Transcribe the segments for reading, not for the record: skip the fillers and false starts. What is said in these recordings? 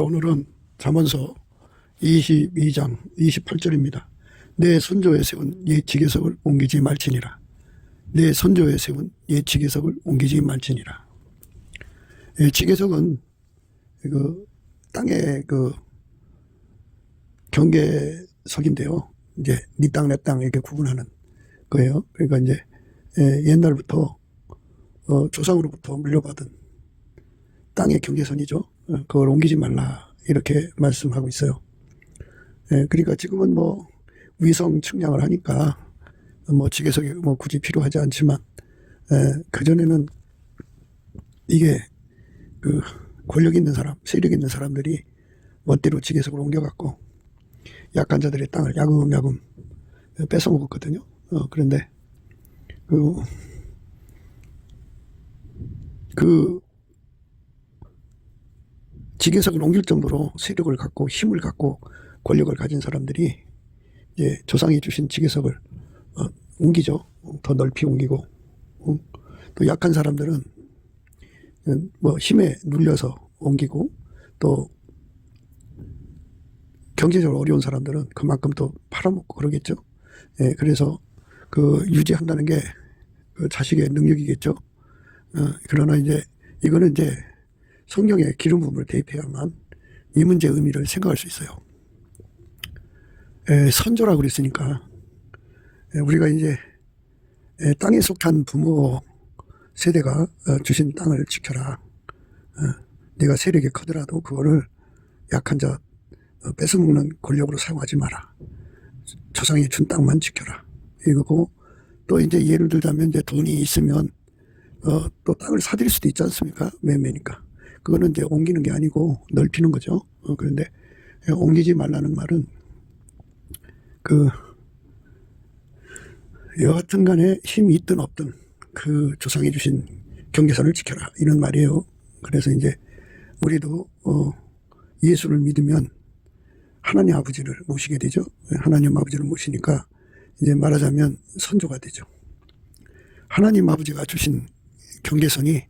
오늘은 잠언서 22장 28절입니다. 내 선조에 세운 옛 지계석을 옮기지 말지니라. 내 선조에 세운 옛 지계석을 옮기지 말지니라. 지계석은 그 땅의 그 경계석인데요. 이제 네 땅 내 땅 이렇게 구분하는 거예요. 그러니까 이제 옛날부터 조상으로부터 물려받은 땅의 경계선이죠. 그걸 옮기지 말라 이렇게 말씀하고 있어요. 그러니까 지금은 뭐 위성 측량을 하니까 뭐 지계석이 뭐 굳이 필요하지 않지만 그전에는 이게 그 권력 있는 사람, 세력 있는 사람들이 멋대로 지계석을 옮겨갖고 약한 자들의 땅을 야금야금 뺏어 먹었거든요. 그런데 그 지계석을 옮길 정도로 세력을 갖고 힘을 갖고 권력을 가진 사람들이 이제 조상이 주신 지계석을 옮기죠. 더 넓이 옮기고 또 약한 사람들은 뭐 힘에 눌려서 옮기고 또 경제적으로 어려운 사람들은 그만큼 또 팔아먹고 그러겠죠. 그래서 그 유지한다는 게 그 자식의 능력이겠죠. 그러나 이제 이거는 이제 성경의 기름 부음을 대입해야만 이 문제의 의미를 생각할 수 있어요. 선조라고 그랬으니까 우리가 이제 땅에 속한 부모 세대가 주신 땅을 지켜라. 네가 세력이 크더라도 그거를 약한 자 뺏어먹는 권력으로 사용하지 마라. 조상이 준 땅만 지켜라. 이거고 또 이제 예를 들자면 이제 돈이 있으면 또 땅을 사들일 수도 있지 않습니까? 매매니까. 그거는 이제 옮기는 게 아니고 넓히는 거죠. 그런데 옮기지 말라는 말은 그 여하튼 간에 힘이 있든 없든 그 조상이 주신 경계선을 지켜라 이런 말이에요. 그래서 이제 우리도 예수를 믿으면 하나님 아버지를 모시게 되죠. 하나님 아버지를 모시니까 이제 말하자면 선조가 되죠. 하나님 아버지가 주신 경계선이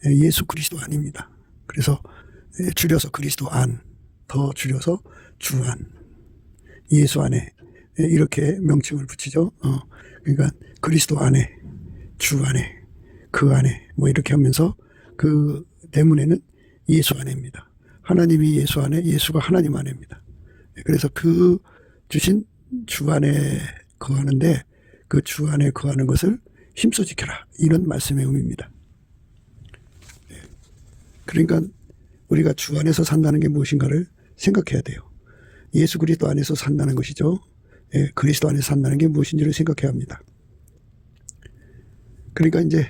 예수 그리스도 안입니다. 그래서 줄여서 그리스도 안, 더 줄여서 주 안, 예수 안에 이렇게 명칭을 붙이죠. 그러니까 그리스도 안에, 주 안에, 그 안에 뭐 이렇게 하면서 그 대문에는 예수 안에입니다. 하나님이 예수 안에, 예수가 하나님 안에입니다. 그래서 그 주신 주 안에 거하는데 그 주 안에 거하는 것을 힘써 지켜라 이런 말씀의 의미입니다. 그러니까 우리가 주 안에서 산다는 게 무엇인가를 생각해야 돼요. 예수 그리스도 안에서 산다는 것이죠. 그리스도 안에서 산다는 게 무엇인지를 생각해야 합니다. 그러니까 이제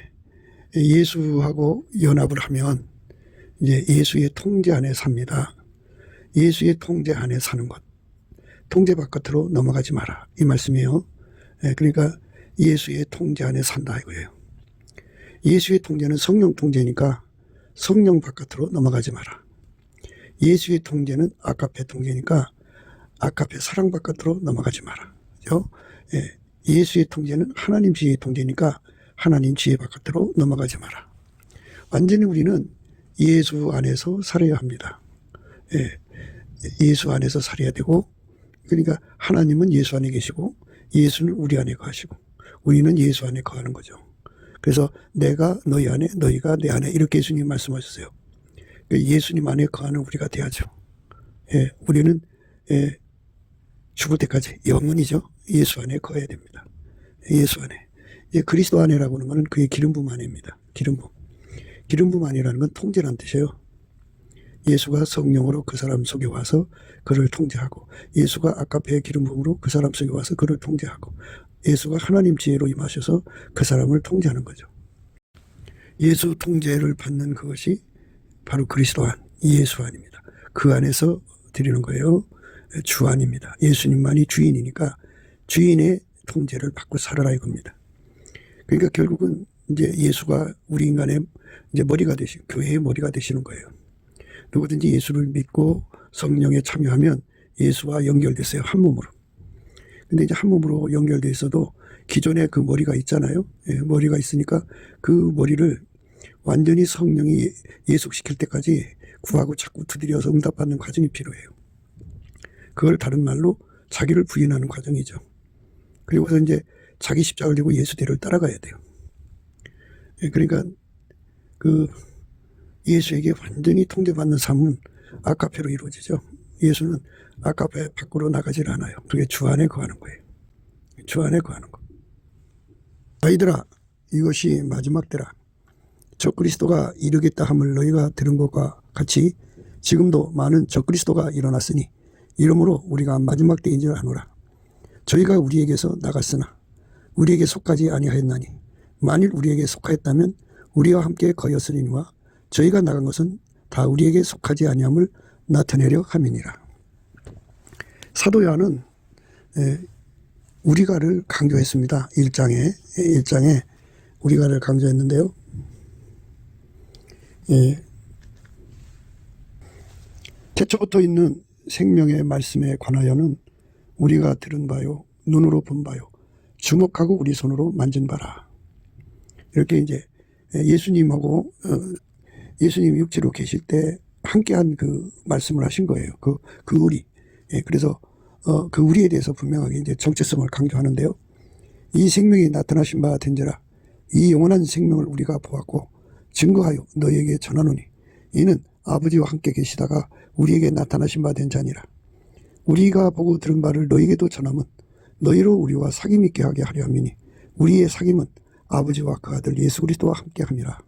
예수하고 연합을 하면 이제 예수의 통제 안에 삽니다. 예수의 통제 안에 사는 것. 통제 바깥으로 넘어가지 마라. 이 말씀이에요. 그러니까 예수의 통제 안에 산다 이거예요. 예수의 통제는 성령 통제니까 성령 바깥으로 넘어가지 마라. 예수의 통제는 아카페 통제니까 아카페 사랑 바깥으로 넘어가지 마라. 그렇죠? 예수의 통제는 하나님 지혜의 통제니까 하나님 지혜 바깥으로 넘어가지 마라. 완전히 우리는 예수 안에서 살아야 합니다. 예수 안에서 살아야 되고 그러니까 하나님은 예수 안에 계시고 예수는 우리 안에 거하시고 우리는 예수 안에 거하는 거죠. 그래서 내가 너희 안에 너희가 내 안에 이렇게 예수님 말씀하셨어요. 예수님 안에 거하는 우리가 돼야죠. 우리는 죽을 때까지 영원이죠. 예수 안에 거해야 됩니다. 예수 안에. 이제 그리스도 안에라고 하는 것은 그의 기름 부음 안에입니다. 기름 부음. 기름 부음 안이라는 건 통제라는 뜻이에요. 예수가 성령으로 그 사람 속에 와서 그를 통제하고 예수가 아카페의 기름 부음으로 그 사람 속에 와서 그를 통제하고 예수가 하나님 지혜로 임하셔서 그 사람을 통제하는 거죠. 예수 통제를 받는 그것이 바로 그리스도 안, 예수 안입니다. 그 안에서 드리는 거예요. 주 안입니다. 예수님만이 주인이니까 주인의 통제를 받고 살아라 이겁니다. 그러니까 결국은 이제 예수가 우리 인간의 이제 머리가 되신, 교회의 머리가 되시는 거예요. 누구든지 예수를 믿고 성령에 참여하면 예수와 연결됐어요. 한 몸으로. 근데 이제 한 몸으로 연결돼 있어도 기존에 그 머리가 있잖아요. 머리가 있으니까 그 머리를 완전히 성령이 예속시킬 때까지 구하고 자꾸 두드려서 응답받는 과정이 필요해요. 그걸 다른 말로 자기를 부인하는 과정이죠. 그리고서 이제 자기 십자가를 지고 예수 뒤를 따라가야 돼요. 그러니까 그 예수에게 완전히 통제받는 삶은 아카페로 이루어지죠. 예수는 아카페 밖으로 나가질 않아요. 그게 주 안에 거하는 거예요. 주 안에 거하는 거. 아이들아, 이것이 마지막 때라. 적그리스도가 이르겠다 함을 너희가 들은 것과 같이 지금도 많은 적그리스도가 일어났으니 이러므로 우리가 마지막 때인 줄 아노라. 저희가 우리에게서 나갔으나 우리에게 속하지 아니하였나니 만일 우리에게 속하였다면 우리와 함께 거였으리니와 저희가 나간 것은 다 우리에게 속하지 아니함을 나타내려 함이니라. 사도 요한은 우리가를 강조했습니다. 1장에 우리가를 강조했는데요. 태초부터 있는 생명의 말씀에 관하여는 우리가 들은 바요, 눈으로 본 바요, 주목하고 우리 손으로 만진 바라. 이렇게 이제 예수님하고 예수님이 육체로 계실 때 함께한 그 말씀을 하신 거예요. 그 우리. 그래서 그 우리에 대해서 분명하게 이제 정체성을 강조하는데요. 이 생명이 나타나신 바 된지라. 이 영원한 생명을 우리가 보았고 증거하여 너희에게 전하노니 이는 아버지와 함께 계시다가 우리에게 나타나신 바 된 자니라. 우리가 보고 들은 바를 너희에게도 전함은 너희로 우리와 사귐 있게 하게 하려 함이니 우리의 사귐은 아버지와 그 아들 예수 그리스도와 함께 함이라.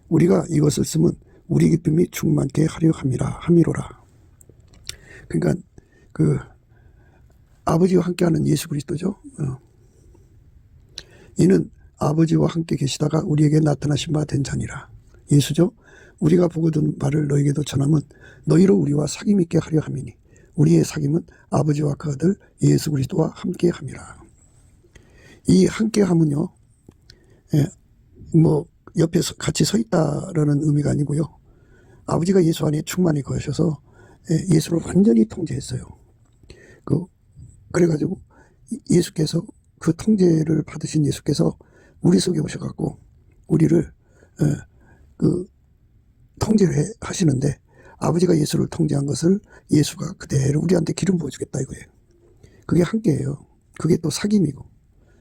우리가 이것을 쓰면 우리 기쁨이 충만케 하려 함이로라. 그러니까 그 아버지와 함께하는 예수 그리스도죠. 이는 아버지와 함께 계시다가 우리에게 나타나신 바 된 자니라. 예수죠. 우리가 보고 든 바를 너희에게도 전하면 너희로 우리와 사귐 있게 하려 함이니 우리의 사귐은 아버지와 그 아들 예수 그리스도와 함께 함이라. 이 함께 함은요, 뭐 옆에 같이 서 있다라는 의미가 아니고요. 아버지가 예수 안에 충만히 거하셔서 예수를 완전히 통제했어요. 그래가지고 예수께서 그 통제를 받으신 예수께서 우리 속에 오셔갖고 우리를 통제를 하시는데 아버지가 예수를 통제한 것을 예수가 그대로 우리한테 기름 부어주겠다 이거예요. 그게 함께예요. 그게 또 사귐이고.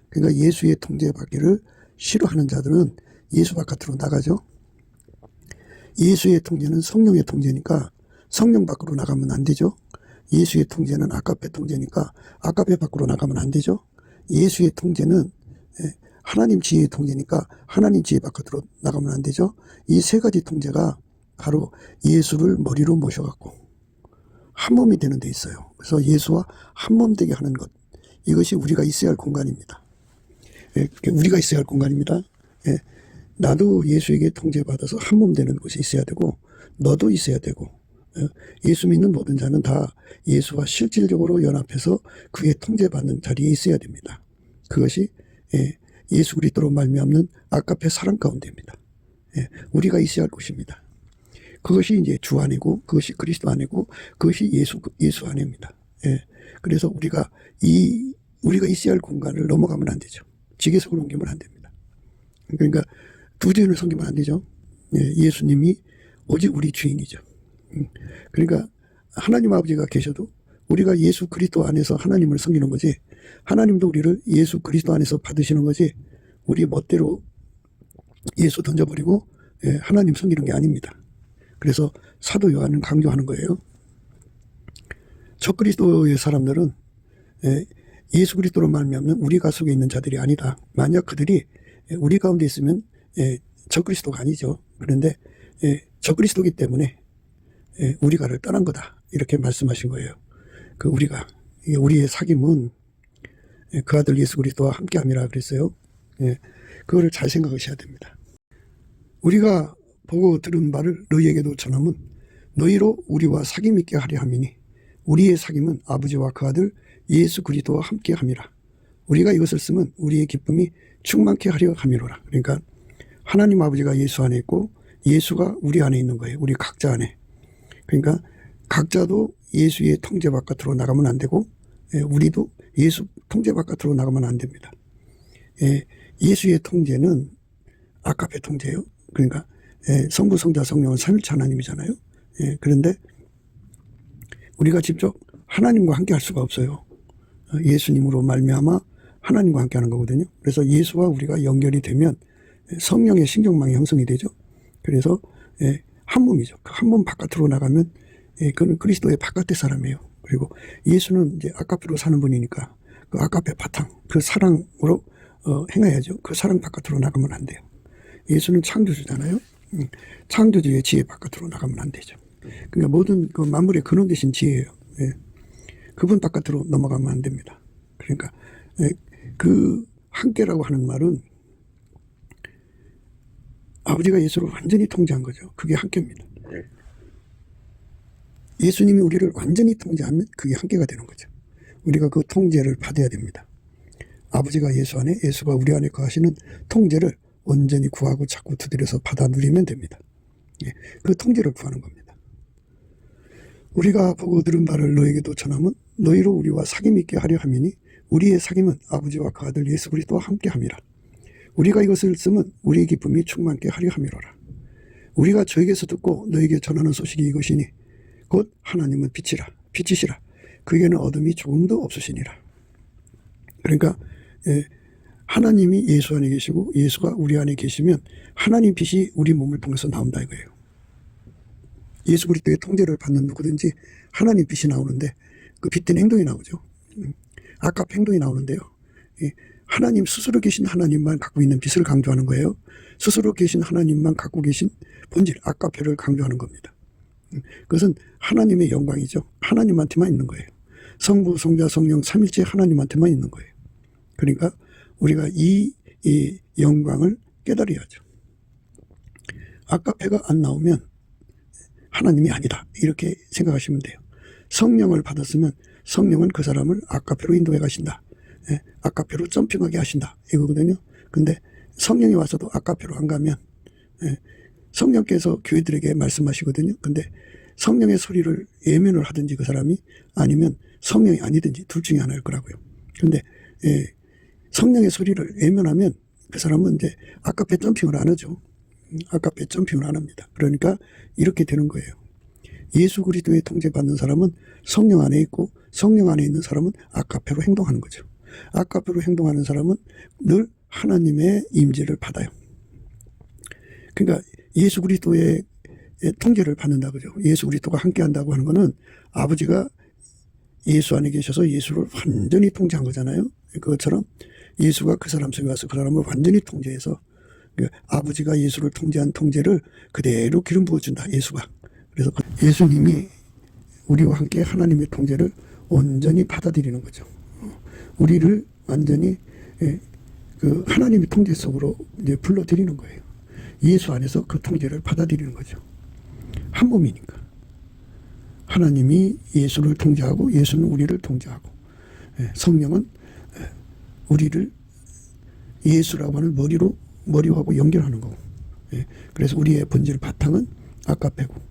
그러니까 예수의 통제받기를 싫어하는 자들은 예수 바깥으로 나가죠. 예수의 통제는 성령의 통제니까 성령 밖으로 나가면 안 되죠. 예수의 통제는 아카페 통제니까 아카페 밖으로 나가면 안 되죠. 예수의 통제는 하나님 지혜의 통제니까 하나님 지혜 바깥으로 나가면 안 되죠. 이 세 가지 통제가 바로 예수를 머리로 모셔갖고 한 몸이 되는 데 있어요. 그래서 예수와 한 몸 되게 하는 것, 이것이 우리가 있어야 할 공간입니다. 우리가 있어야 할 공간입니다. 나도 예수에게 통제받아서 한 몸 되는 곳이 있어야 되고 너도 있어야 되고 예수 믿는 모든 자는 다 예수와 실질적으로 연합해서 그의 통제받는 자리에 있어야 됩니다. 그것이 예수 그리스도로 말미암는 아카페 사랑 가운데입니다. 우리가 있어야 할 곳입니다. 그것이 이제 주 안이고 그것이 그리스도 안이고 그것이 예수 안입니다. 그래서 우리가 있어야 할 공간을 넘어가면 안 되죠. 지게석을 옮기면 안 됩니다. 그러니까 두 주인을 섬기면 안 되죠. 예수님이 오직 우리 주인이죠. 그러니까 하나님 아버지가 계셔도 우리가 예수 그리스도 안에서 하나님을 섬기는 거지, 하나님도 우리를 예수 그리스도 안에서 받으시는 거지, 우리 멋대로 예수 던져버리고 하나님 섬기는 게 아닙니다. 그래서 사도 요한은 강조하는 거예요. 첫 그리스도의 사람들은 예수 그리스도로 말미암는 우리가 속에 있는 자들이 아니다. 만약 그들이 우리 가운데 있으면 첫 그리스도가 아니죠. 그런데 첫 그리스도이기 때문에 우리가를 떠난 거다, 이렇게 말씀하신 거예요. 우리의 사귐은 그 아들 예수 그리스도와 함께함이라 그랬어요. 그거를 잘 생각하셔야 됩니다. 우리가 보고 들은 바를 너희에게도 전하면 너희로 우리와 사귐 있게 하려 함이니 우리의 사귐은 아버지와 그 아들 예수 그리스도와 함께함이라. 우리가 이것을 쓰면 우리의 기쁨이 충만케 하려 함이로라. 그러니까 하나님 아버지가 예수 안에 있고 예수가 우리 안에 있는 거예요. 우리 각자 안에. 그러니까 각자도 예수의 통제 바깥으로 나가면 안 되고 우리도 예수 통제 바깥으로 나가면 안 됩니다. 예수의 통제는 아카페 통제예요. 그러니까 성부 성자 성령은 삼일체 하나님이잖아요. 그런데 우리가 직접 하나님과 함께 할 수가 없어요. 예수님으로 말미암아 하나님과 함께 하는 거거든요. 그래서 예수와 우리가 연결이 되면 성령의 신경망이 형성이 되죠. 그래서 한 몸이죠. 그 한 몸 바깥으로 나가면 그는 그리스도의 바깥의 사람이에요. 그리고 예수는 이제 아까페로 사는 분이니까 그 아까페 바탕, 그 사랑으로 행해야죠. 그 사랑 바깥으로 나가면 안 돼요. 예수는 창조주잖아요. 창조주의 지혜 바깥으로 나가면 안 되죠. 그러니까 모든 그 만물의 근원 되신 지혜예요. 그분 바깥으로 넘어가면 안 됩니다. 그러니까 그 함께라고 하는 말은 아버지가 예수를 완전히 통제한 거죠. 그게 함께입니다. 예수님이 우리를 완전히 통제하면 그게 함께가 되는 거죠. 우리가 그 통제를 받아야 됩니다. 아버지가 예수 안에, 예수가 우리 안에 거하시는 통제를 온전히 구하고 자꾸 두드려서 받아 누리면 됩니다. 그 통제를 구하는 겁니다. 우리가 보고 들은 바를 너에게도 전하면 너희로 우리와 사귐 있게 하려 함이니 우리의 사귐은 아버지와 그 아들 예수 그리스도와 함께 함이라. 우리가 이것을 쓰면 우리의 기쁨이 충만케 하려 함이로라. 우리가 저에게서 듣고 너에게 전하는 소식이 이것이니 곧 하나님은 빛이시라. 그에게는 어둠이 조금도 없으시니라. 그러니까 하나님이 예수 안에 계시고 예수가 우리 안에 계시면 하나님 빛이 우리 몸을 통해서 나온다 이거예요. 예수 그리스도의 통제를 받는 누구든지 하나님 빛이 나오는데 그 빛된 행동이 나오죠. 아까 행동이 나오는데요. 하나님 스스로 계신 하나님만 갖고 있는 빛을 강조하는 거예요. 스스로 계신 하나님만 갖고 계신 본질 아까페를 강조하는 겁니다. 그것은 하나님의 영광이죠. 하나님한테만 있는 거예요. 성부, 성자, 성령 삼일체 하나님한테만 있는 거예요. 그러니까 우리가 이 영광을 깨달아야죠. 아까페가 안 나오면 하나님이 아니다 이렇게 생각하시면 돼요. 성령을 받았으면 성령은 그 사람을 아까페로 인도해 가신다. 아까페로 점핑하게 하신다 이거거든요. 근데 성령이 와서도 아까페로 안 가면 성령께서 교회들에게 말씀하시거든요. 근데 성령의 소리를 예면을 하든지 그 사람이 아니면 성령이 아니든지 둘 중에 하나일 거라고요. 근데 성령의 소리를 예면하면 그 사람은 이제 아까페 점핑을 안 하죠. 아까페 점핑을 안 합니다. 그러니까 이렇게 되는 거예요. 예수 그리스도의 통제받는 사람은 성령 안에 있고 성령 안에 있는 사람은 아까페로 행동하는 거죠. 아까페로 행동하는 사람은 늘 하나님의 임재를 받아요. 그러니까 예수 그리스도의 통제를 받는다 그죠. 예수 그리스도가 함께 한다고 하는 거는 아버지가 예수 안에 계셔서 예수를 완전히 통제한 거잖아요. 그것처럼 예수가 그 사람 속에 와서 그 사람을 완전히 통제해서 아버지가 예수를 통제한 통제를 그대로 기름 부어준다. 예수가. 그래서 예수님이 우리와 함께 하나님의 통제를 온전히 받아들이는 거죠. 우리를 완전히 그 하나님의 통제 속으로 이제 불러들이는 거예요. 예수 안에서 그 통제를 받아들이는 거죠. 한 몸이니까. 하나님이 예수를 통제하고 예수는 우리를 통제하고 성령은 우리를 예수라고 하는 머리하고 연결하는 거고. 그래서 우리의 본질 바탕은 아까페고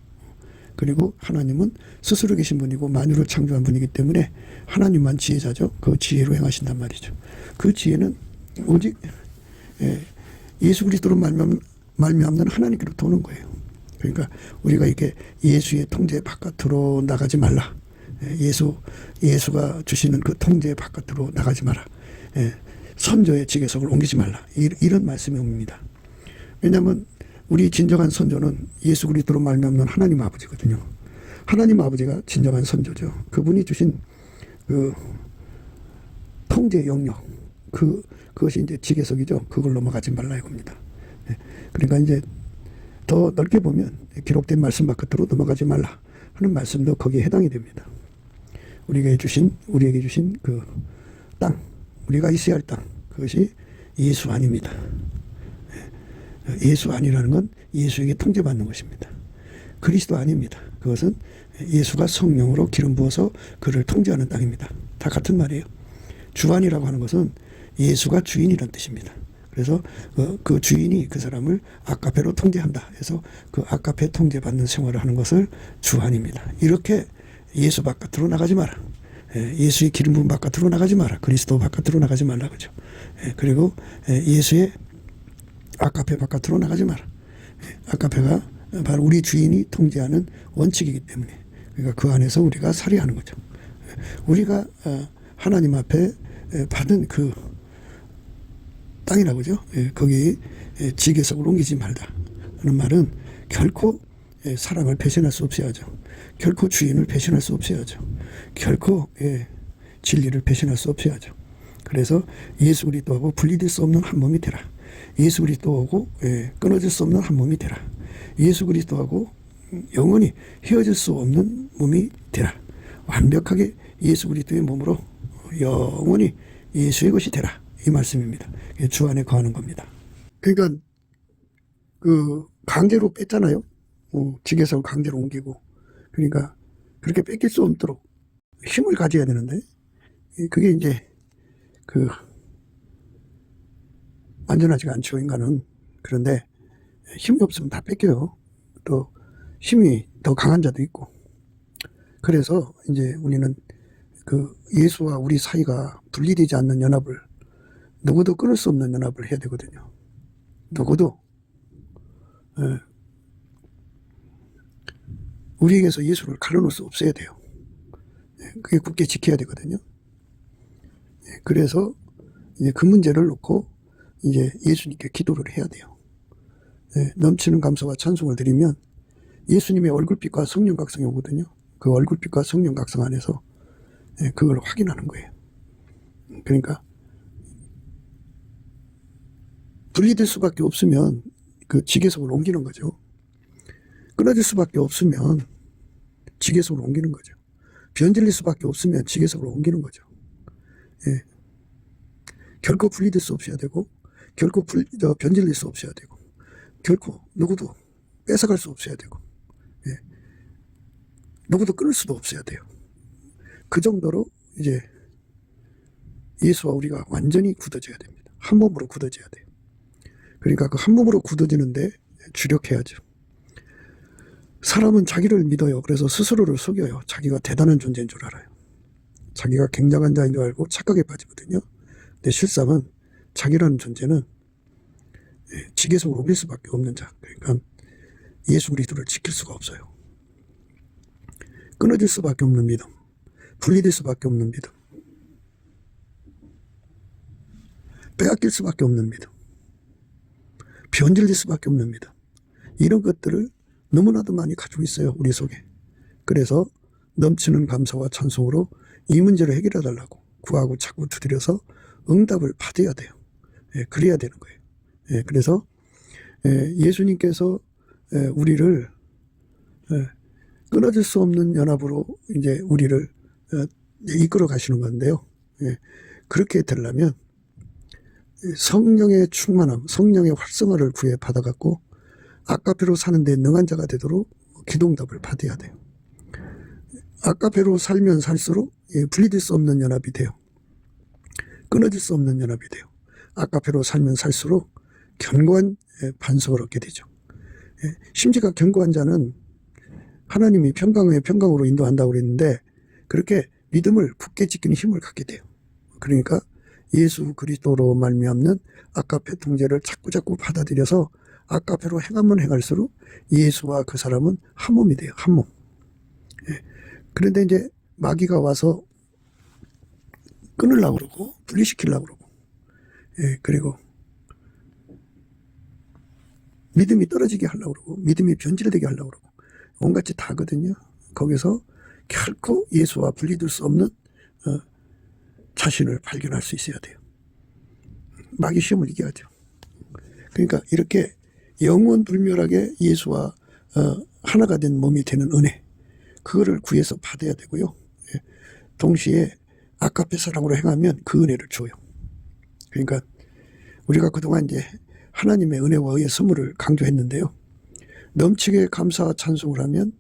그리고 하나님은 스스로 계신 분이고 만유를 창조한 분이기 때문에 하나님만 지혜자죠. 그 지혜로 행하신단 말이죠. 그 지혜는 오직 예수 그리스도로 말미암는 하나님께로부터 오는 거예요. 그러니까 우리가 이렇게 예수의 통제 바깥으로 나가지 말라. 예수가 주시는 그 통제 바깥으로 나가지 마라. 선조의 지계석을 옮기지 말라. 이런 말씀이 옵니다. 왜냐하면 우리 진정한 선조는 예수 그리스도로 말미암는 하나님 아버지거든요. 하나님 아버지가 진정한 선조죠. 그분이 주신 그 통제 영역, 그것이 이제 지계석이죠. 그걸 넘어가지 말라 이겁니다. 그러니까 이제 더 넓게 보면 기록된 말씀 바깥으로 넘어가지 말라 하는 말씀도 거기에 해당이 됩니다. 우리에게 주신 그 땅, 우리가 있어야 할 땅, 그것이 예수 안입니다. 예수 안이라는 건 예수에게 통제받는 것입니다. 그리스도 아닙니다. 그것은 예수가 성령으로 기름 부어서 그를 통제하는 땅입니다. 다 같은 말이에요. 주안이라고 하는 것은 예수가 주인이라는 뜻입니다. 그래서 그 주인이 그 사람을 아까페로 통제한다 해서 그 아까페 통제받는 생활을 하는 것을 주안입니다. 이렇게 예수 바깥으로 나가지 마라. 예수의 기름 부음 바깥으로 나가지 마라. 그리스도 바깥으로 나가지 말라 그죠. 그리고 예수의 아까페 바깥으로 나가지 마라. 아까페가 바로 우리 주인이 통제하는 원칙이기 때문에, 그러니까 그 안에서 우리가 살이하는 거죠. 우리가 하나님 앞에 받은 그 땅이라고 그죠? 거기 지계석을 옮기지 말다 하는 말은 결코 사랑을 배신할 수 없어야죠. 결코 주인을 배신할 수 없어야죠. 결코 진리를 배신할 수 없어야죠. 그래서 예수 그리스도하고 분리될 수 없는 한 몸이 되라. 예수 그리스도하고 끊어질 수 없는 한 몸이 되라. 예수 그리스도하고 영원히 헤어질 수 없는 몸이 되라. 완벽하게 예수 그리스도의 몸으로 영원히 예수의 것이 되라. 이 말씀입니다. 주 안에 거하는 겁니다. 그러니까 그 강제로 뺐잖아요. 지게석을 강제로 옮기고. 그러니까 그렇게 뺏길 수 없도록 힘을 가져야 되는데, 그게 이제 그 완전하지가 않죠, 인간은. 그런데 힘이 없으면 다 뺏겨요. 또 힘이 더 강한 자도 있고. 그래서 이제 우리는 그 예수와 우리 사이가 분리되지 않는 연합을, 누구도 끊을 수 없는 연합을 해야 되거든요. 누구도 우리에게서 예수를 가려놓을 수 없어야 돼요. 그게 굳게 지켜야 되거든요. 그래서 이제 그 문제를 놓고 이제 예수님께 기도를 해야 돼요. 넘치는 감사와 찬송을 드리면 예수님의 얼굴빛과 성령 각성이 오거든요. 그 얼굴빛과 성령 각성 안에서 그걸 확인하는 거예요. 그러니까 분리될 수밖에 없으면 그 지계석을 옮기는 거죠. 끊어질 수밖에 없으면 지계석을 옮기는 거죠. 변질릴 수밖에 없으면 지계석을 옮기는 거죠. 결코 분리될 수 없어야 되고, 결코 변질릴 수 없어야 되고, 결코 누구도 뺏어갈 수 없어야 되고, 누구도 끊을 수도 없어야 돼요. 그 정도로 이제 예수와 우리가 완전히 굳어져야 됩니다. 한 몸으로 굳어져야 돼요. 그러니까 그 한 몸으로 굳어지는데 주력해야죠. 사람은 자기를 믿어요. 그래서 스스로를 속여요. 자기가 대단한 존재인 줄 알아요. 자기가 굉장한 자인 줄 알고 착각에 빠지거든요. 근데 실상은 자기라는 존재는 지계석을 옮길 수밖에 없는 자. 그러니까 예수 그리스도를 지킬 수가 없어요. 끊어질 수밖에 없는 믿음, 분리될 수밖에 없는 믿음, 빼앗길 수밖에 없는 믿음, 변질될 수밖에 없는 믿음, 이런 것들을 너무나도 많이 가지고 있어요, 우리 속에. 그래서 넘치는 감사와 찬송으로 이 문제를 해결해 달라고 구하고 자꾸 두드려서 응답을 받아야 돼요. 그래야 되는 거예요. 그래서 예수님께서 우리를 끊어질 수 없는 연합으로 이제 우리를 이끌어 가시는 건데요. 그렇게 되려면 성령의 충만함, 성령의 활성화를 구해 받아갖고 아까페로 사는 데 능한 자가 되도록 기도응답을 받아야 돼요. 아까페로 살면 살수록 분리될 수 없는 연합이 돼요. 끊어질 수 없는 연합이 돼요. 아까페로 살면 살수록 견고한 반석을 얻게 되죠. 심지가 견고한 자는 하나님이 평강에 평강으로 인도한다고 그랬는데, 그렇게 믿음을 굳게 지키는 힘을 갖게 돼요. 그러니까 예수 그리스도로 말미암는 아까페 통제를 자꾸자꾸 받아들여서 아까페로 행하면 행할수록 예수와 그 사람은 한 몸이 돼요. 한 몸. 그런데 이제 마귀가 와서 끊으려고 그러고 분리시키려고 그러고, 그리고 믿음이 떨어지게 하려고 그러고 믿음이 변질되게 하려고 그러고 온갖 짓 다 하거든요. 거기서 결코 예수와 분리될 수 없는 자신을 발견할 수 있어야 돼요. 마귀 시험을 이겨야죠. 그러니까 이렇게 영원불멸하게 예수와 하나가 된 몸이 되는 은혜, 그거를 구해서 받아야 되고요. 동시에 아까페 사랑으로 행하면 그 은혜를 줘요. 그러니까 우리가 그동안 이제 하나님의 은혜와 의의 선물을 강조했는데요. 넘치게 감사와 찬송을 하면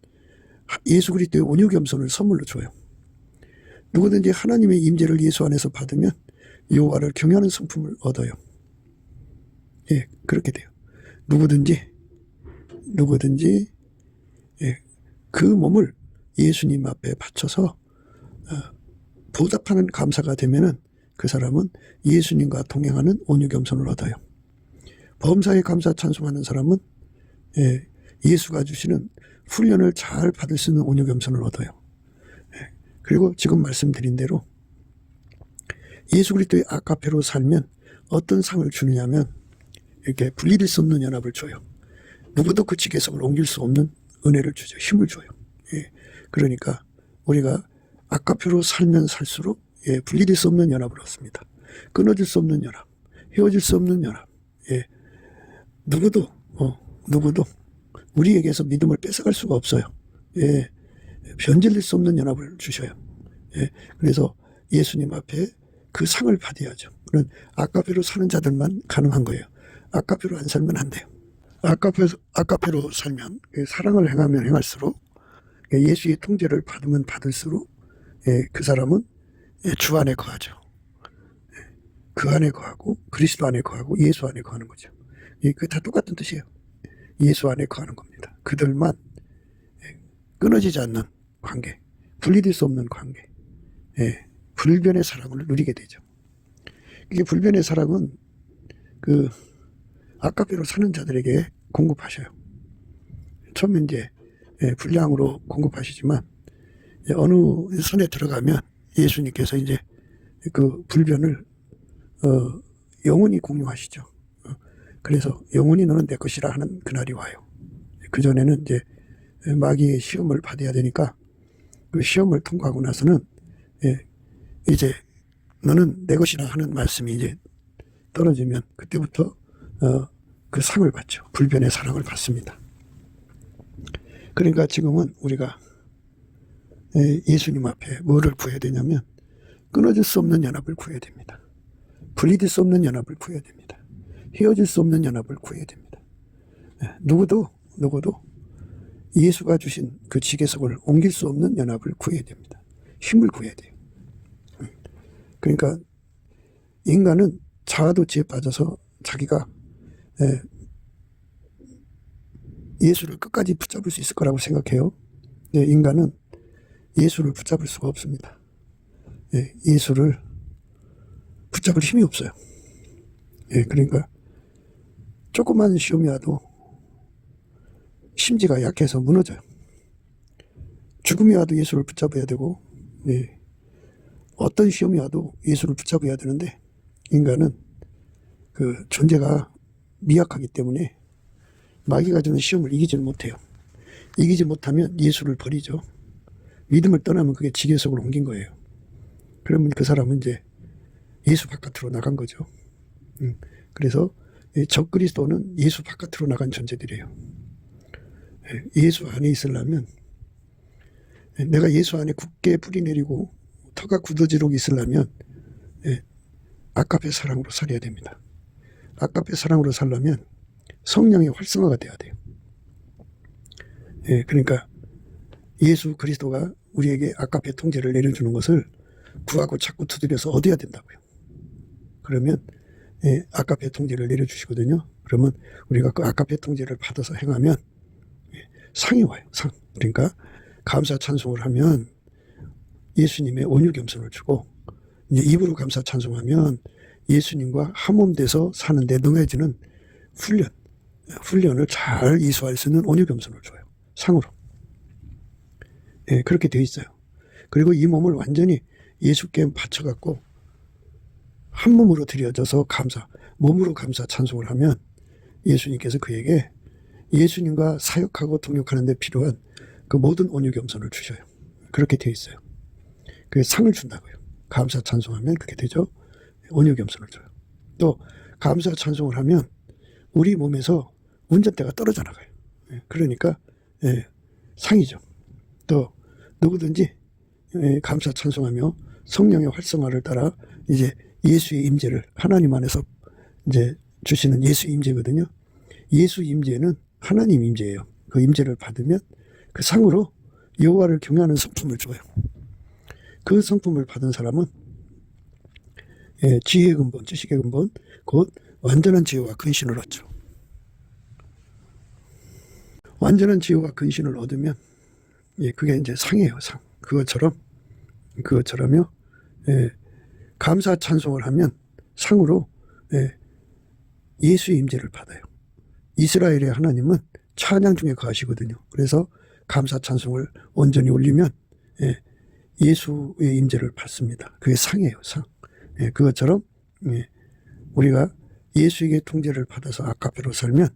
예수 그리스도의 온유 겸손을 선물로 줘요. 누구든지 하나님의 임재를 예수 안에서 받으면 여호와를 경외하는 성품을 얻어요. 그렇게 돼요. 누구든지 그 몸을 예수님 앞에 바쳐서 보답하는 감사가 되면은 그 사람은 예수님과 동행하는 온유 겸손을 얻어요. 범사에 감사 찬송하는 사람은 예수가 주시는 훈련을 잘 받을 수 있는 온유겸손을 얻어요. 그리고 지금 말씀드린 대로 예수 그리스도의 아가페로 살면 어떤 상을 주느냐면 이렇게 분리될 수 없는 연합을 줘요. 누구도 그 지계석을 옮길 수 없는 은혜를 주죠. 힘을 줘요. 그러니까 우리가 아가페로 살면 살수록 분리될 수 없는 연합을 얻습니다. 끊어질 수 없는 연합, 헤어질 수 없는 연합. 누구도 우리에게서 믿음을 뺏어갈 수가 없어요. 변질될 수 없는 연합을 주셔요. 그래서 예수님 앞에 그 상을 받아야죠. 그런 아가페로 사는 자들만 가능한 거예요. 아가페로 안 살면 안 돼요. 아가페로 살면 사랑을 행하면 행할수록 예수의 통제를 받으면 받을수록 그 사람은 주 안에 거하죠. 그 안에 거하고 그리스도 안에 거하고 예수 안에 거하는 거죠. 그게 다 똑같은 뜻이에요. 예수 안에 거하는 겁니다. 그들만 끊어지지 않는 관계, 분리될 수 없는 관계, 불변의 사랑을 누리게 되죠. 이게 불변의 사랑은 그 아가페로 사는 자들에게 공급하셔요. 처음에 이제 분량으로 공급하시지만 어느 선에 들어가면 예수님께서 이제 그 불변을 영원히 공유하시죠. 그래서 영원히 너는 내 것이라 하는 그날이 와요. 그 전에는 이제 마귀의 시험을 받아야 되니까 그 시험을 통과하고 나서는 이제 너는 내 것이라 하는 말씀이 이제 떨어지면 그때부터 그 상을 받죠. 불변의 사랑을 받습니다. 그러니까 지금은 우리가 예수님 앞에 뭐를 구해야 되냐면 끊어질 수 없는 연합을 구해야 됩니다. 분리될 수 없는 연합을 구해야 됩니다. 헤어질 수 없는 연합을 구해야 됩니다. 누구도 예수가 주신 그 지계석을 옮길 수 없는 연합을 구해야 됩니다. 힘을 구해야 돼요. 그러니까 인간은 자아도취에 빠져서 자기가 예수를 끝까지 붙잡을 수 있을 거라고 생각해요. 인간은 예수를 붙잡을 수가 없습니다. 예수를 붙잡을 힘이 없어요. 그러니까 조그만 시험이 와도 심지가 약해서 무너져요. 죽음이 와도 예수를 붙잡아야 되고 어떤 시험이 와도 예수를 붙잡아야 되는데 인간은 그 존재가 미약하기 때문에 마귀가 주는 시험을 이기질 못해요. 이기지 못하면 예수를 버리죠. 믿음을 떠나면 그게 지계석을 옮긴 거예요. 그러면 그 사람은 이제 예수 바깥으로 나간 거죠. 그래서 적그리스도는 예수 바깥으로 나간 존재들이에요. 예수 안에 있으려면 내가 예수 안에 굳게 뿌리 내리고 터가 굳어지도록 있으려면 아가페 사랑으로 살아야 됩니다. 아가페 사랑으로 살려면 성령의 활성화가 돼야 돼요. 그러니까 예수 그리스도가 우리에게 아가페 통제를 내려주는 것을 구하고 찾고 두드려서 얻어야 된다고요. 그러면 아가페 통제를 내려주시거든요. 그러면 우리가 그 아가페 통제를 받아서 행하면 상이 와요. 상. 그러니까 감사 찬송을 하면 예수님의 온유 겸손을 주고 이제 입으로 감사 찬송하면 예수님과 한몸 돼서 사는데 능해지는 훈련을 잘 이수할 수 있는 온유 겸손을 줘요. 상으로. 그렇게 되어 있어요. 그리고 이 몸을 완전히 예수께 바쳐갖고 한 몸으로 드려져서 몸으로 감사 찬송을 하면 예수님께서 그에게 예수님과 사역하고 동역하는 데 필요한 그 모든 온유 겸손을 주셔요. 그렇게 되어 있어요. 그 상을 준다고요. 감사 찬송하면 그렇게 되죠. 온유 겸손을 줘요. 또 감사 찬송을 하면 우리 몸에서 운전대가 떨어져 나가요. 그러니까 상이죠. 또 누구든지 감사 찬송하며 성령의 활성화를 따라 이제 예수의 임재를 하나님 안에서 이제 주시는 예수 임재거든요. 예수 임재는 하나님 임재예요. 그 임재를 받으면 그 상으로 여호와를 경외하는 성품을 줘요. 그 성품을 받은 사람은 지혜의 근본, 지식의 근본, 곧 완전한 지혜와 근신을 얻죠. 완전한 지혜와 근신을 얻으면 그게 이제 상이에요. 상. 그것처럼요. 감사 찬송을 하면 상으로 예수의 임재를 받아요. 이스라엘의 하나님은 찬양 중에 거하시거든요. 그래서 감사 찬송을 온전히 올리면 예수의 임재를 받습니다. 그게 상이에요, 상. 그것처럼 우리가 예수에게 통제를 받아서 아까페로 살면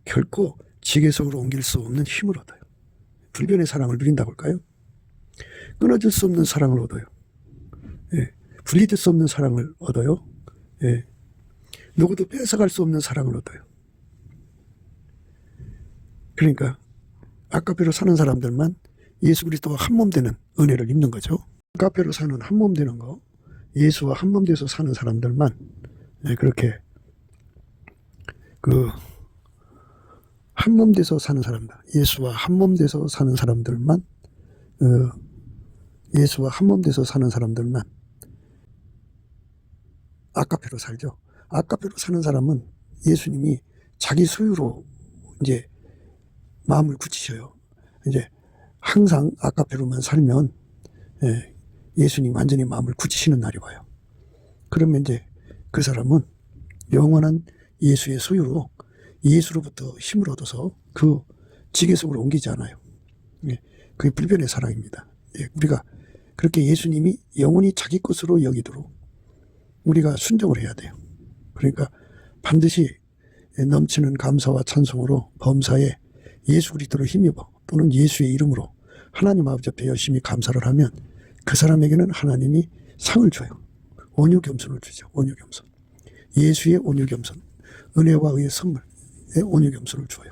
결코 지계속으로 옮길 수 없는 힘을 얻어요. 불변의 사랑을 누린다고 할까요? 끊어질 수 없는 사랑을 얻어요. 분리될 수 없는 사랑을 얻어요. 누구도 뺏어갈 수 없는 사랑을 얻어요. 그러니까 아까페로 사는 사람들만 예수 그리스도와 한몸 되는 은혜를 입는 거죠. 아까페로 사는 한몸 되는 거, 예수와 한몸 돼서 사는 사람들만 그렇게 한몸 돼서 사는 사람들, 예수와 한몸 돼서 사는 사람들만 예수와 한몸 돼서 사는 사람들만 아까페로 살죠. 아까페로 사는 사람은 예수님이 자기 소유로 이제 마음을 굳히셔요. 이제 항상 아까페로만 살면 예수님 완전히 마음을 굳히시는 날이 와요. 그러면 이제 그 사람은 영원한 예수의 소유로 예수로부터 힘을 얻어서 그 지계속으로 옮기지 않아요. 그게 불변의 사랑입니다. 우리가 그렇게 예수님이 영원히 자기 것으로 여기도록 우리가 순종을 해야 돼요. 그러니까 반드시 넘치는 감사와 찬송으로 범사에 예수 그리스도를 힘입어 또는 예수의 이름으로 하나님 아버지 앞에 열심히 감사를 하면 그 사람에게는 하나님이 상을 줘요. 온유겸손을 주죠. 온유겸손. 예수의 온유겸손, 은혜와 의의 선물의 온유겸손을 줘요.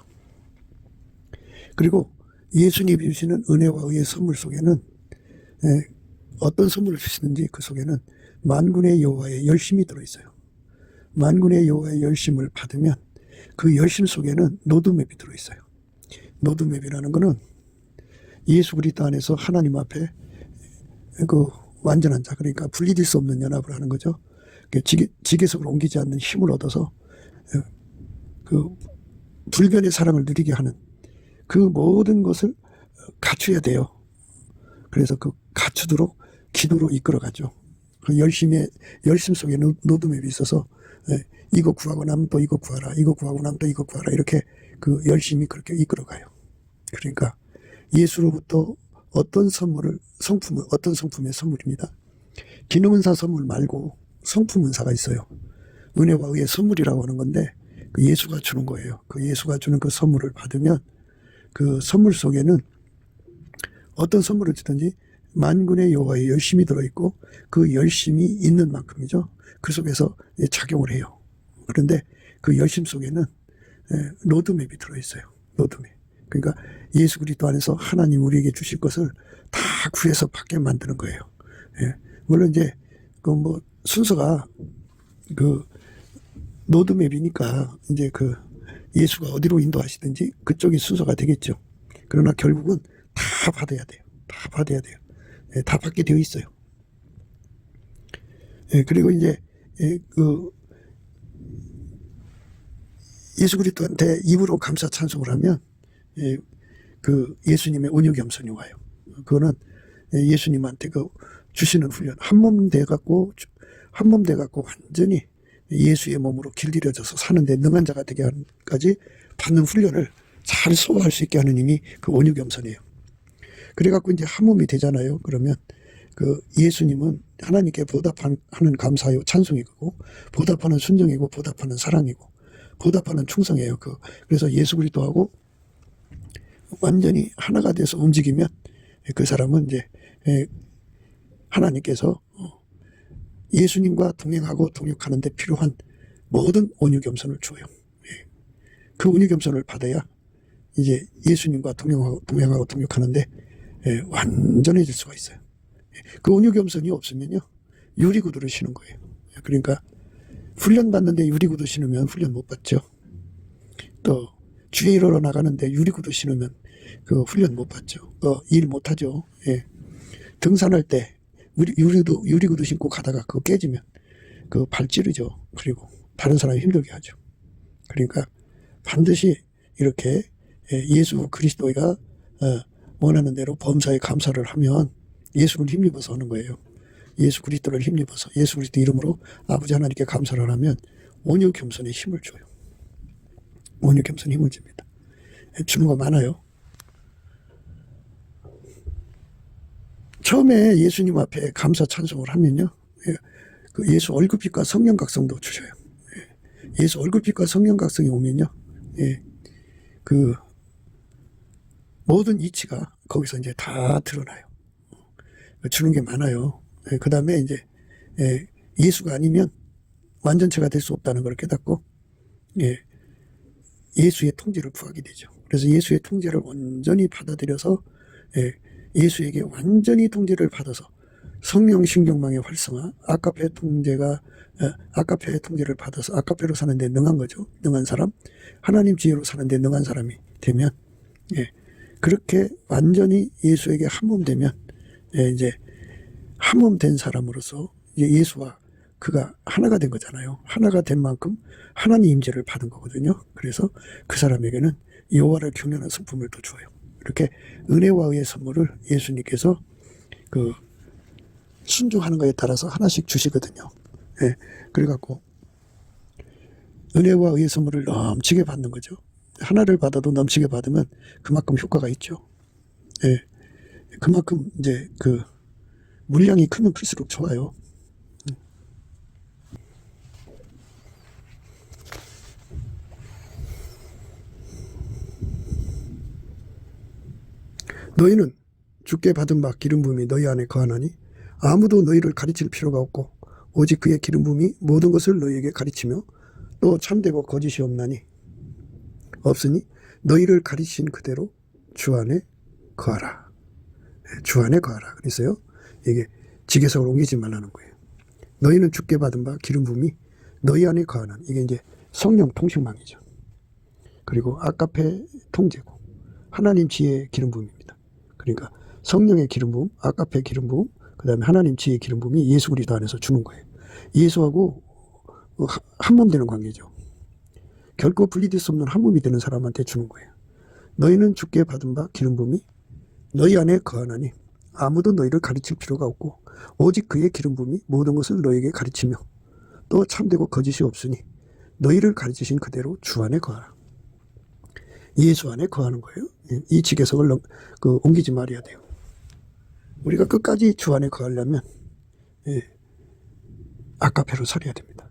그리고 예수님이 주시는 은혜와 의의 선물 속에는 어떤 선물을 주시는지 그 속에는 만군의 여호와의 열심이 들어있어요. 만군의 여호와의 열심을 받으면 그 열심 속에는 로드맵이 들어있어요. 로드맵이라는 것은 예수 그리스도 안에서 하나님 앞에 그 완전한 자, 그러니까 분리될 수 없는 연합을 하는 거죠. 지계속으로 옮기지 않는 힘을 얻어서 그 불변의 사랑을 누리게 하는 그 모든 것을 갖춰야 돼요. 그래서 그 갖추도록 기도로 이끌어가죠. 그 열심 속에 로드맵이 있어서 이거 구하고 나면 또 이거 구하라, 이거 구하고 나면 또 이거 구하라, 이렇게 그 열심히 그렇게 이끌어가요. 그러니까 예수로부터 어떤 성품의 선물입니다. 기능은사 선물 말고 성품은사가 있어요. 은혜와 의의 선물이라고 하는 건데 그 예수가 주는 거예요. 그 예수가 주는 그 선물을 받으면 그 선물 속에는 어떤 선물을 주든지 만군의 여호와의 열심이 들어있고 그 열심이 있는 만큼이죠. 그 속에서 작용을 해요. 그런데 그 열심 속에는 로드맵이 들어있어요. 로드맵. 그러니까 예수 그리스도 안에서 하나님 우리에게 주실 것을 다 구해서 받게 만드는 거예요. 물론 이제 그 뭐 순서가 그 로드맵이니까 이제 그 예수가 어디로 인도하시든지 그쪽이 순서가 되겠죠. 그러나 결국은 다 받아야 돼요. 다 받아야 돼요. 다 받게 되어 있어요. 그리고 이제 그 예수 그리스도한테 입으로 감사 찬송을 하면 그 예수님의 온유겸손이 와요. 그거는 예수님한테 그 주시는 훈련, 한몸 돼갖고 완전히 예수의 몸으로 길들여져서 사는데 능한 자가 되게 하는까지 받는 훈련을 잘 소화할 수 있게 하는 힘이 그 온유겸손이에요. 그래갖고 이제 한 몸이 되잖아요. 그러면 그 예수님은 하나님께 보답하는 감사요 찬송이고, 보답하는 순종이고, 보답하는 사랑이고, 보답하는 충성이에요. 그래서 예수 그리스도하고 완전히 하나가 돼서 움직이면 그 사람은 이제 하나님께서 예수님과 동행하고 동역하는 데 필요한 모든 온유겸손을 줘요. 그 온유겸손을 받아야 이제 예수님과 동행하고 동역하는데 완전해질 수가 있어요. 그 온유겸손이 없으면요 유리구두를 신은 거예요. 그러니까 훈련 받는데 유리구두 신으면 훈련 못 받죠. 또 주의 일하러 나가는데 유리구두 신으면 그 훈련 못 받죠. 일 못 하죠. 등산할 때 유리구두 신고 가다가 그거 깨지면 그 발 찌르죠. 그리고 다른 사람이 힘들게 하죠. 그러니까 반드시 이렇게 예수 그리스도가 원하는 대로 범사에 감사를 하면 예수를 힘입어서 하는 거예요. 예수 그리스도를 힘입어서 예수 그리스도 이름으로 아버지 하나님께 감사를 하면 온유겸손의 힘을 줘요. 온유겸손의 힘을 줍니다. 주는 거 많아요. 처음에 예수님 앞에 감사 찬송을 하면요, 그 예수 얼굴빛과 성령각성도 주셔요. 예수 얼굴빛과 성령각성이 오면요, 그 모든 이치가 거기서 이제 다 드러나요. 주는 게 많아요. 그 다음에 이제 예수가 아니면 완전체가 될 수 없다는 걸 깨닫고 예수의 통제를 구하게 되죠. 그래서 예수의 통제를 온전히 받아들여서 예수에게 완전히 통제를 받아서 성령 신경망의 활성화, 아카페 통제가 아카페의 통제를 받아서 아카페로 사는데 능한 거죠. 능한 사람, 하나님 지혜로 사는데 능한 사람이 되면 그렇게 완전히 예수에게 한몸되면 이제 한몸된 사람으로서 예수와 그가 하나가 된 거잖아요. 하나가 된 만큼 하나님 임재를 받은 거거든요. 그래서 그 사람에게는 여호와를 경외하는 성품을 또 주어요. 이렇게 은혜와 의의 선물을 예수님께서 그 순종하는 것에 따라서 하나씩 주시거든요. 그래갖고 은혜와 의의 선물을 넘치게 받는 거죠. 하나를 받아도 넘치게 받으면 그만큼 효과가 있죠. 그만큼 이제 그 물량이 크면 클수록 좋아요. 너희는 주께 받은 바 기름 부음이 너희 안에 거하나니 아무도 너희를 가르칠 필요가 없고 오직 그의 기름 부음이 모든 것을 너희에게 가르치며 또 참되고 거짓이 없으니 너희를 가르치신 그대로 주 안에 거하라. 주 안에 거하라. 그래서요, 이게 지게석을 옮기지 말라는 거예요. 너희는 주께 받은 바 기름 부음이 너희 안에 거하나니, 이게 이제 성령 통식망이죠. 그리고 아카페 통제고 하나님 지혜의 기름 부음입니다. 그러니까 성령의 기름 부음, 아카페 기름 부음, 그 다음에 하나님 지혜의 기름 부음이 예수 그리스도 안에서 주는 거예요. 예수하고 한 몸 되는 관계죠. 결코 분리될 수 없는 한 몸이 되는 사람한테 주는 거예요. 너희는 주께 받은 바 기름 부음이 너희 안에 거하나니 아무도 너희를 가르칠 필요가 없고 오직 그의 기름 부음이 모든 것을 너희에게 가르치며 또 참되고 거짓이 없으니 너희를 가르치신 그대로 주 안에 거하라. 예수 안에 거하는 거예요. 이 지게석을 옮기지 말아야 돼요. 우리가 끝까지 주 안에 거하려면 아카페로 살아야 됩니다.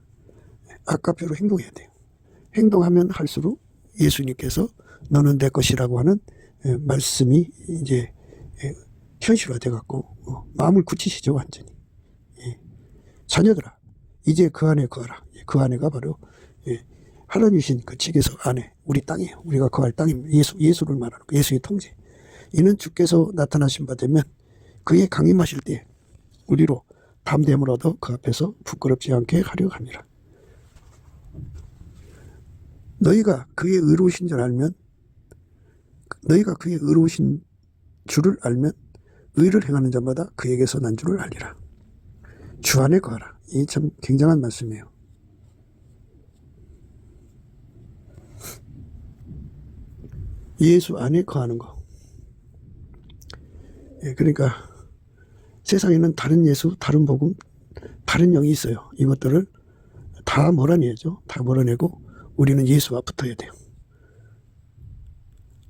아카페로 행동해야 돼요. 행동하면 할수록 예수님께서 너는 내 것이라고 하는 말씀이 이제 현실화돼 갖고 마음을 굳히시죠. 완전히. 자녀들아 이제 그 안에 거하라. 그 안에가 바로 하나님이신 그 지게석 안에 우리 땅이에요. 우리가 거할 땅입니다. 예수를 말하는 거, 예수의 통제. 이는 주께서 나타나신 바 되면 그의 강림하실 때 우리로 담대함을 얻어 그 앞에서 부끄럽지 않게 하려 합니다. 너희가 그의 의로우신 줄 알면, 너희가 그의 의로우신 줄을 알면 의를 행하는 자마다 그에게서 난 줄을 알리라. 주 안에 거하라. 이 참 굉장한 말씀이에요. 예수 안에 거하는 거. 그러니까 세상에는 다른 예수, 다른 복음, 다른 영이 있어요. 이것들을 다 몰아내죠. 다 몰아내고 우리는 예수와 붙어야 돼요.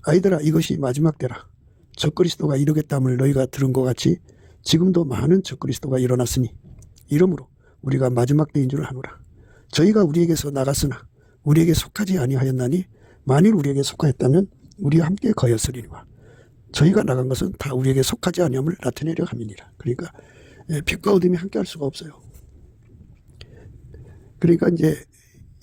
아이들아 이것이 마지막 때라. 적그리스도가 이르겠다함을 너희가 들은 것 같이 지금도 많은 적그리스도가 일어났으니 이러므로 우리가 마지막 때인 줄 아노라. 저희가 우리에게서 나갔으나 우리에게 속하지 아니하였나니 만일 우리에게 속하였다면 우리와 함께 거였으리니와 저희가 나간 것은 다 우리에게 속하지 아니함을 나타내려 함이니라. 그러니까 빛과 어둠이 함께 할 수가 없어요. 그러니까 이제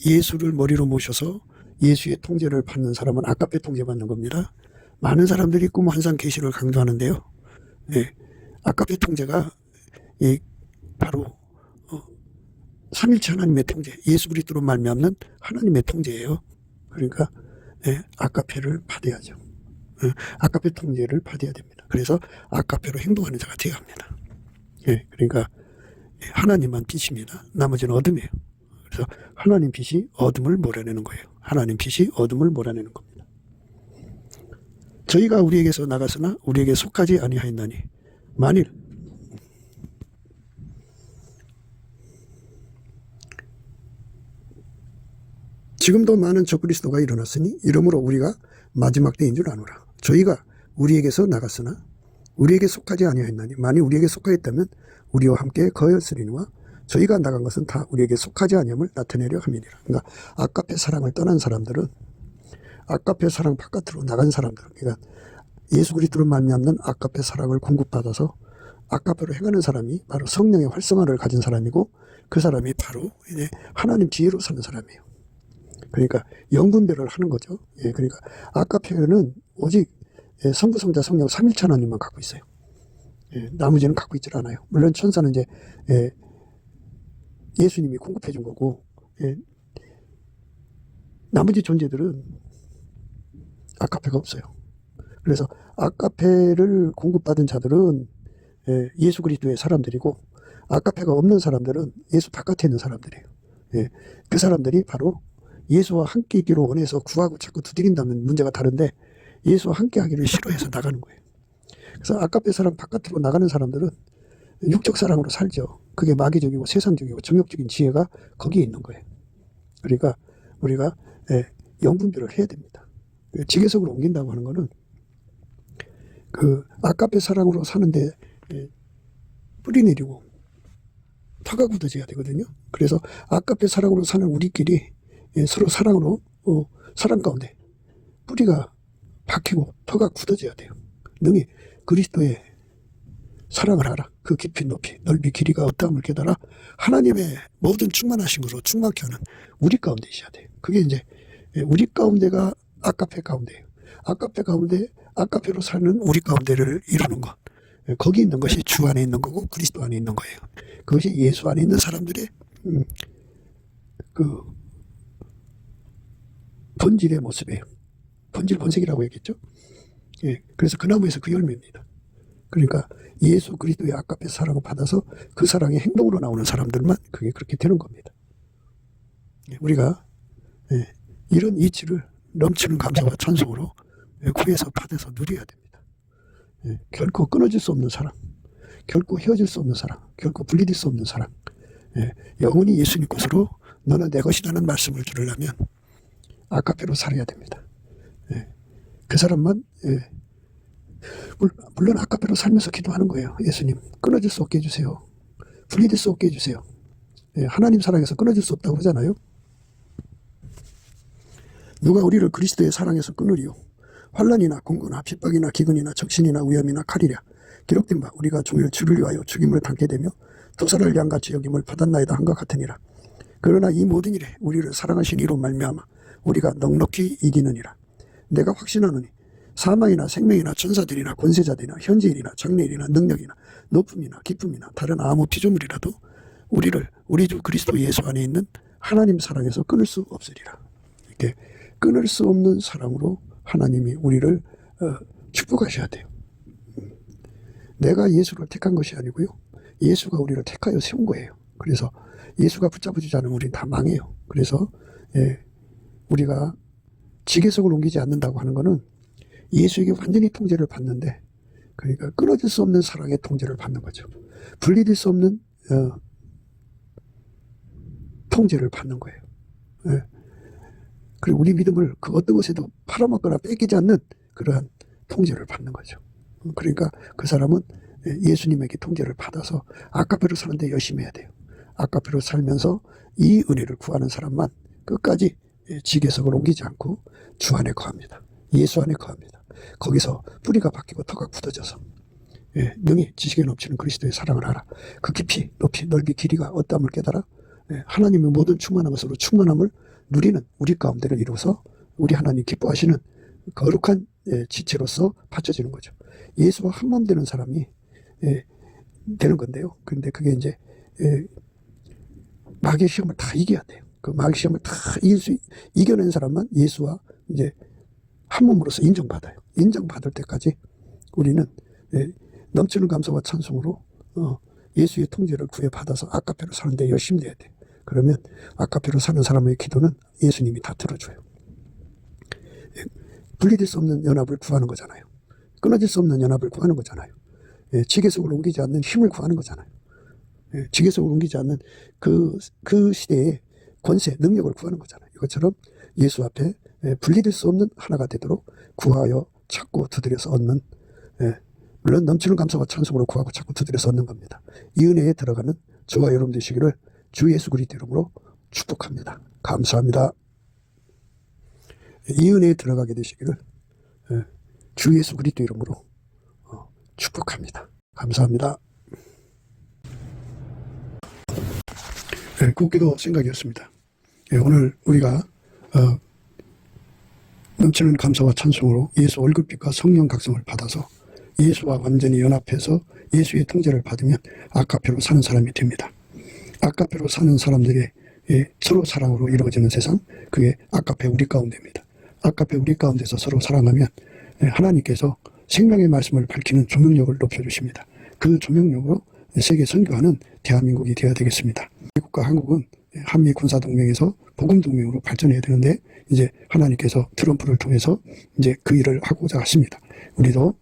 예수를 머리로 모셔서 예수의 통제를 받는 사람은 아카페 통제 받는 겁니다. 많은 사람들이 꿈 환상 계시를 강조하는데요. 아카페 통제가 바로 삼일체 하나님의 통제, 예수 그리스도로 말미암는 하나님의 통제예요. 그러니까 아카페를 받아야죠. 아카페 통제를 받아야 됩니다. 그래서 아카페로 행동하는 자가 되어야 합니다. 그러니까 하나님만 빛입니다. 나머지는 어둠이에요. 그래서 하나님 빛이 어둠을 몰아내는 거예요. 하나님 빛이 어둠을 몰아내는 겁니다. 저희가 우리에게서 나갔으나 우리에게 속하지 아니하였나니 만일 지금도 많은 적그리스도가 일어났으니 이러므로 우리가 마지막 때인 줄 아노라. 저희가 우리에게서 나갔으나 우리에게 속하지 아니하였나니 만일 우리에게 속하였다면 우리와 함께 거였으리니와 저희가 나간 것은 다 우리에게 속하지 아니함을 나타내려 함이니라. 그러니까 아까페 사랑을 떠난 사람들은, 아까페 사랑 바깥으로 나간 사람들, 그러니까 예수 그리스도로 말미암는 아까페 사랑을 공급받아서 아까페로 행하는 사람이 바로 성령의 활성화를 가진 사람이고, 그 사람이 바로 이제 하나님 지혜로 사는 사람이에요. 그러니까 영분별을 하는 거죠. 예, 그러니까 아까페는 오직 성부, 성자, 성령 삼일체 하나님만 갖고 있어요. 예, 나머지는 갖고 있질 않아요. 물론 천사는 이제 예수님이 공급해 준 거고, 예, 나머지 존재들은 아까페가 없어요. 그래서 아까페를 공급받은 자들은 예수 그리스도의 사람들이고, 아까페가 없는 사람들은 예수 바깥에 있는 사람들이에요. 예, 그 사람들이 바로 예수와 함께 있기를 원해서 구하고 자꾸 두드린다면 문제가 다른데, 예수와 함께 하기를 싫어해서 나가는 거예요. 그래서 아까페 사랑 바깥으로 나가는 사람들은 육적 사랑으로 살죠. 그게 마귀적이고 세상적이고 정욕적인 지혜가 거기에 있는 거예요. 그러니까 우리가 영분별을 해야 됩니다. 지계석으로 옮긴다고 하는 거는 그 아까페 사랑으로 사는데 뿌리 내리고 터가 굳어져야 되거든요. 그래서 아까페 사랑으로 사는 우리끼리 서로 사랑으로 사랑 가운데 뿌리가 박히고 터가 굳어져야 돼요. 능히 그리스도의 사랑을 알아. 그 깊이 높이 넓이 길이가 어떠함을 깨달아 하나님의 모든 충만하심으로 충만케 하는 우리 가운데 있어야 돼요. 그게 이제 우리 가운데가 아까페 가운데예요. 아까페 가운데 아까페로 사는 우리 가운데를 이루는 것. 거기 있는 것이 주 안에 있는 거고 그리스도 안에 있는 거예요. 그것이 예수 안에 있는 사람들의 그 본질의 모습이에요. 본질 본색이라고 얘기했죠. 예, 그래서 그 나무에서 그 열매입니다. 그러니까 예수 그리스도의 아까페 사랑을 받아서 그 사랑의 행동으로 나오는 사람들만 그게 그렇게 되는 겁니다. 우리가 이런 이치를 넘치는 감사와 찬송으로 구해서 받아서 누려야 됩니다. 결코 끊어질 수 없는 사랑, 결코 헤어질 수 없는 사랑, 결코 분리될 수 없는 사랑, 영원히 예수님 것으로 너는 내 것이라는 말씀을 들으려면 아까페로 살아야 됩니다. 그 사람만 물론 아까페로 살면서 기도하는 거예요. 예수님 끊어질 수 없게 해주세요. 분리될 수 없게 해주세요. 하나님 사랑에서 끊어질 수 없다고 그러잖아요. 누가 우리를 그리스도의 사랑에서 끊으리요. 환난이나 공고나 핍박이나 기근이나 적신이나 위험이나 칼이랴. 기록된 바 우리가 종일 주를 위하여 죽임을 당게 되며 도사를 양같이 여김을 받았나이다 한것 같으니라. 그러나 이 모든 일에 우리를 사랑하신 이로 말미암아 우리가 넉넉히 이기느니라. 내가 확신하노니 사망이나 생명이나 천사들이나 권세자들이나 현재일이나 장래일이나 능력이나 높음이나 기쁨이나 다른 아무 피조물이라도 우리를 우리 주 그리스도 예수 안에 있는 하나님 사랑에서 끊을 수 없으리라. 이렇게 끊을 수 없는 사랑으로 하나님이 우리를 축복하셔야 돼요. 내가 예수를 택한 것이 아니고요. 예수가 우리를 택하여 세운 거예요. 그래서 예수가 붙잡아주지 않으면 우리는 다 망해요. 그래서 우리가 지계석을 옮기지 않는다고 하는 것은 예수에게 완전히 통제를 받는데, 그러니까 끊어질 수 없는 사랑의 통제를 받는 거죠. 분리될 수 없는 통제를 받는 거예요. 그리고 우리 믿음을 그 어떤 것에도 팔아먹거나 뺏기지 않는 그러한 통제를 받는 거죠. 그러니까 그 사람은 예수님에게 통제를 받아서 아까페로 사는데 열심히 해야 돼요. 아까페로 살면서 이 은혜를 구하는 사람만 끝까지 지계석을 옮기지 않고 주 안에 거합니다. 예수 안에 거합니다. 거기서 뿌리가 박히고 터가 굳어져서 능히 지식에 넘치는 그리스도의 사랑을 알아. 그 깊이 높이 넓이 길이가 어떠함을 깨달아 하나님의 모든 충만한 것으로 충만함을 누리는 우리 가운데를 이루어서 우리 하나님 기뻐하시는 거룩한 지체로서 바쳐지는 거죠. 예수와 한몸 되는 사람이 되는 건데요. 그런데 그게 이제 마귀의 시험을 다 이겨야 돼요. 그 마귀 시험을 다 이겨낸 사람만 예수와 이제 한 몸으로서 인정받아요. 인정받을 때까지 우리는 넘치는 감사와 찬송으로 예수의 통제를 구해받아서 아까페로 사는데 열심히 해야 돼요. 그러면 아까페로 사는 사람의 기도는 예수님이 다 들어줘요. 분리될 수 없는 연합을 구하는 거잖아요. 끊어질 수 없는 연합을 구하는 거잖아요. 지계석을 옮기지 않는 힘을 구하는 거잖아요. 지계석을 옮기지 않는 그 시대의 권세, 능력을 구하는 거잖아요. 이것처럼 예수 앞에 분리될 수 없는 하나가 되도록 구하여 찾고 두드려서 얻는, 물론 넘치는 감사와 찬송으로 구하고 찾고 두드려서 얻는 겁니다. 이 은혜에 들어가는 저와 여러분 되시기를 주 예수 그리스도 이름으로 축복합니다. 감사합니다. 이 은혜에 들어가게 되시기를 주 예수 그리스도 이름으로 축복합니다. 감사합니다. 국기도 생각이었습니다. 오늘 우리가 넘치는 감사와 찬송으로 예수 얼굴빛과 성령 각성을 받아서 예수와 완전히 연합해서 예수의 통제를 받으면 아카페로 사는 사람이 됩니다. 아카페로 사는 사람들의 서로 사랑으로 이루어지는 세상, 그게 아카페 우리 가운데입니다. 아카페 우리 가운데서 서로 사랑하면 하나님께서 생명의 말씀을 밝히는 조명력을 높여주십니다. 그 조명력으로 세계 선교하는 대한민국이 되어야 되겠습니다. 미국과 한국은 한미 군사동맹에서 복음동맹으로 발전해야 되는데 이제 하나님께서 트럼프를 통해서 이제 그 일을 하고자 하십니다. 우리도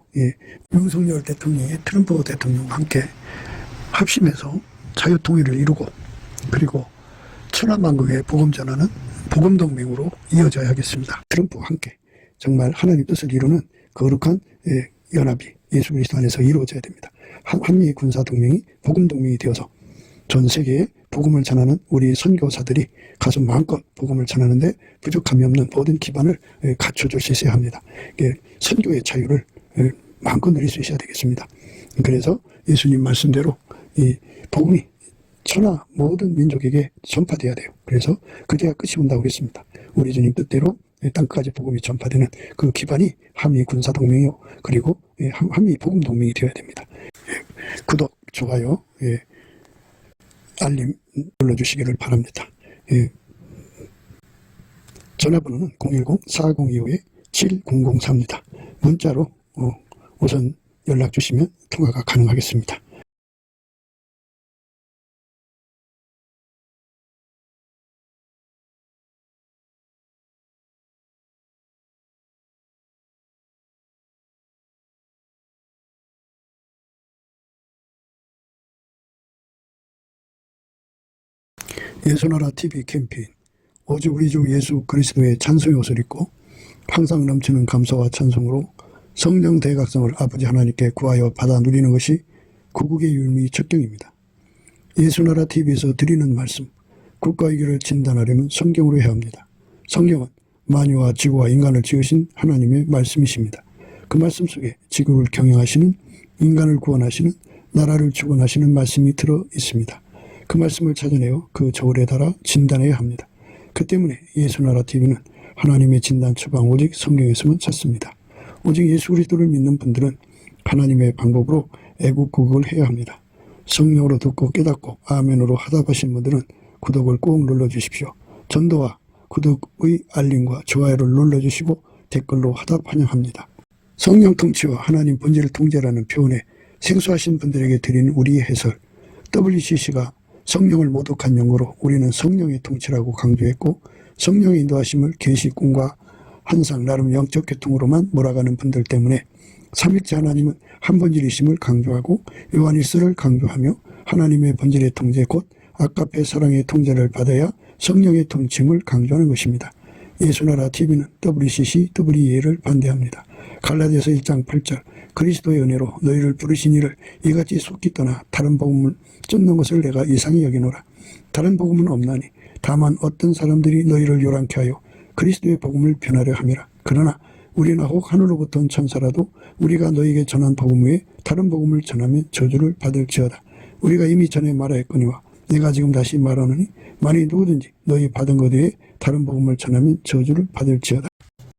윤석열 대통령이 트럼프 대통령과 함께 합심해서 자유통일을 이루고 그리고 천하만국의 복음 전하는 복음동맹으로 이어져야 하겠습니다. 트럼프와 함께 정말 하나님 뜻을 이루는 거룩한 연합이 예수 그리스도 안에서 이루어져야 됩니다. 한미 군사동맹이 복음동맹이 되어서 전 세계에 복음을 전하는 우리 선교사들이 가서 마음껏 복음을 전하는데 부족함이 없는 모든 기반을 갖춰줄 수 있어야 합니다. 선교의 자유를 마음껏 누릴 수 있어야 되겠습니다. 그래서 예수님 말씀대로 이 복음이 천하 모든 민족에게 전파돼야 돼요. 그래서 그제야 끝이 온다고 그랬습니다. 우리 주님 뜻대로 땅까지 복음이 전파되는 그 기반이 한미 군사동맹이요. 그리고 한미 복음동맹이 되어야 됩니다. 구독, 좋아요, 알림 눌러주시기를 바랍니다. 전화번호는 010-4025-7003입니다. 문자로 우선 연락 주시면 통화가 가능하겠습니다. 예수나라 TV 캠페인 오직 우리 주 예수 그리스도의 찬송의 옷을 입고 항상 넘치는 감사와 찬송으로 성령 대각성을 아버지 하나님께 구하여 받아 누리는 것이 구국의 율미 척경입니다. 예수나라 TV에서 드리는 말씀, 국가 위기를 진단하려면 성경으로 해야 합니다. 성경은 만유와 지구와 인간을 지으신 하나님의 말씀이십니다. 그 말씀 속에 지구를 경영하시는, 인간을 구원하시는, 나라를 주권하시는 말씀이 들어 있습니다. 그 말씀을 찾아내어 그 저울에 달아 진단해야 합니다. 그 때문에 예수나라 TV는 하나님의 진단 처방 오직 성경에서만 찾습니다. 오직 예수 그리스도를 믿는 분들은 하나님의 방법으로 애국구국을 해야 합니다. 성령으로 듣고 깨닫고 아멘으로 하답하신 분들은 구독을 꼭 눌러주십시오. 전도와 구독의 알림과 좋아요를 눌러주시고 댓글로 하답 환영합니다. 성령 통치와 하나님 본질 통제라는 표현에 생소하신 분들에게 드리는 우리의 해설, WCC가 성령을 모독한 용어로 우리는 성령의 통치라고 강조했고 성령의 인도하심을 계시, 꿈과 환상, 나름 영적 교통으로만 몰아가는 분들 때문에 삼일째 하나님은 한 본질이심을 강조하고 요한일서를 강조하며 하나님의 본질의 통제 곧 아카페 사랑의 통제를 받아야 성령의 통치임을 강조하는 것입니다. 예수나라 TV는 WCC, WEA를 반대합니다. 갈라디아서 1장 8절 그리스도의 은혜로 너희를 부르신 이를 이같이 속기 떠나 다른 복음을 쫓는 것을 내가 이상히 여기노라. 다른 복음은 없나니 다만 어떤 사람들이 너희를 요란케 하여 그리스도의 복음을 변하려 함이라. 그러나 우리나 혹 하늘로부터 온 천사라도 우리가 너희에게 전한 복음 외에 다른 복음을 전하면 저주를 받을지어다. 우리가 이미 전에 말하였거니와 내가 지금 다시 말하노니 만일 누구든지 너희 받은 것 외에 다른 복음을 전하면 저주를 받을지어다.